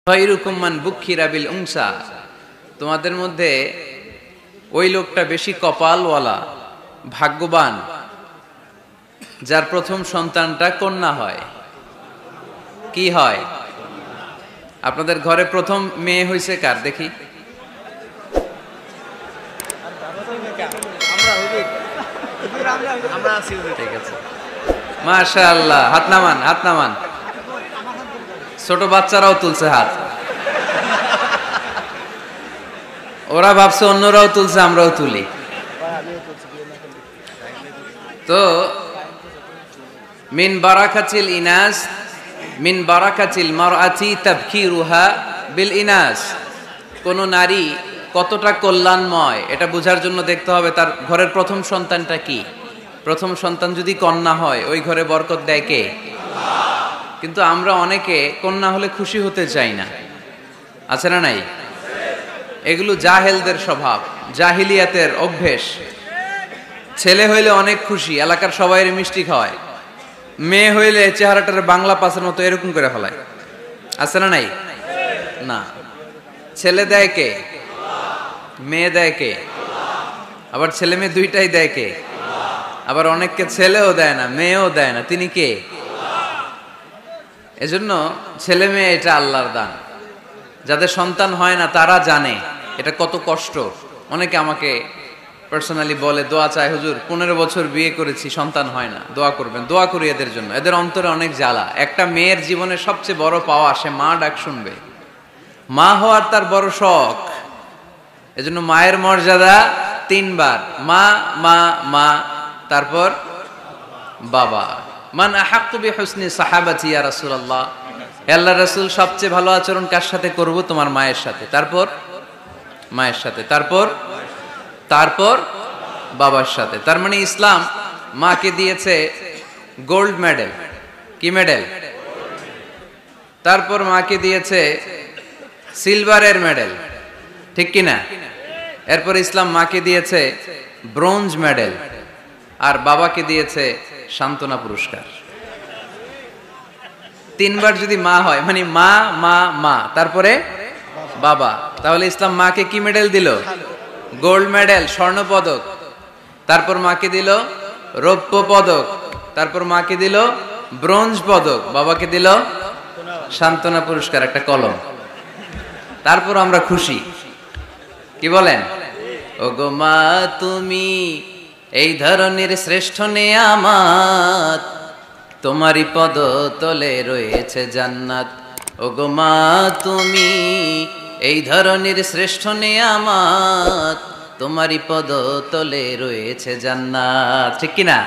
খায়রুকুম মান বুক্খিরা বিল উনসা, তোমাদের মধ্যে ওই লোকটা বেশি কপালওয়ালা, ভাগ্যবান যার প্রথম সন্তানটা কন্যা হয়। কি হয়? আপনাদের ঘরে প্রথম মেয়ে হয়েছে কার দেখি? ঠিক আছে, মাশাআল্লাহ। হাত নামান, হাত নামান। ছোট বাচ্চারাও তুলছে হাত। ওরা ভাবছে অন্যরাও তুলছে, আমরাও তুলি। তো মিন বারাকাতিল ইনাস, মিন বারাকাতিল মারআতি তাবকিরুহা বিল ইনাস। কোন নারী কতটা কল্যাণময় এটা বোঝার জন্য দেখতে হবে তার ঘরের প্রথম সন্তানটা কি। প্রথম সন্তান যদি কন্যা হয়, ওই ঘরে বরকত দেয় কে? কিন্তু আমরা অনেকে কন্যা হলে খুশি হতে চাই না, আছে না নাই? এগুলো জাহেলদের স্বভাব, জাহিলিয়াতের অভ্যেস। ছেলে হইলে অনেক খুশি, এলাকার সবাই মিষ্টি খাওয়ায়। মেয়ে হইলে চেহারাটার বাংলা পাসের মতো এরকম করে ফেলায়, আছে না নাই? না, ছেলে দেয় কে? মেয়ে দেয় কে? আবার ছেলে মেয়ে দুইটাই দেয় কে? আবার অনেককে ছেলেও দেয় না, মেয়েও দেয় না, তিনি কে? এজন্য ছেলে মেয়ে এটা আল্লাহর দান। যাদের সন্তান হয় না তারা জানে এটা কত কষ্ট। অনেকে আমাকে পার্সোনালি বলে, দোয়া চায় হুজুর, 15 বছর বিয়ে করেছি, সন্তান হয় না, দোয়া করবেন। দোয়া করি এদের জন্য। এদের অন্তরে অনেক জ্বালা। একটা মেয়ের জীবনের সবচেয়ে বড় পাওয়া, সে মা ডাক শুনবে। মা হওয়ার তার বড় শখ। এজন্য মায়ের মর্যাদা 3 বার, মা মা মা, তারপর বাবা। মান আহাক্কু বিহুসনি সাহাবাতি ইয়া রাসূলুল্লাহ, হে আল্লাহর রাসূল, সবচেয়ে ভালো আচরণ কার সাথে করব? তোমার মায়ের সাথে। তারপর মায়ের সাথে, তারপর বাবার সাথে। তার মানে ইসলাম মাকে দিয়েছে গোল্ড মেডেল। কি মেডেল? তারপর মাকে দিয়েছে সিলভারের মেডেল, ঠিক কিনা? এরপর ইসলাম মাকে দিয়েছে ব্রোঞ্জ মেডেল, আর বাবাকে দিয়েছে সান্ত্বনা পুরস্কার। 3 বার যদি মা হয়, মানে মা মা মা, তারপরে বাবা, তাহলে ইসলাম মাকে কি মেডেল দিল? গোল্ড মেডেল, স্বর্ণ পদক। তারপর মাকে দিল রৌপ্য পদক। তারপর মাকে দিল ব্রোঞ্জ পদক। বাবাকে দিল সান্ত্বনা পুরস্কার, একটা কলম। তারপর আমরা খুশি। কি বলেন? ওগো মা তুমি এই ধরনের শ্রেষ্ঠ নেয়ামত, তোমারই পদ তলে রয়েছে জান্নাত। ওগো মা তুমি এই ধরনের শ্রেষ্ঠ নেয়ামত, তোমারই পদ তলে রয়েছে জান্নাত, ঠিক কিনা?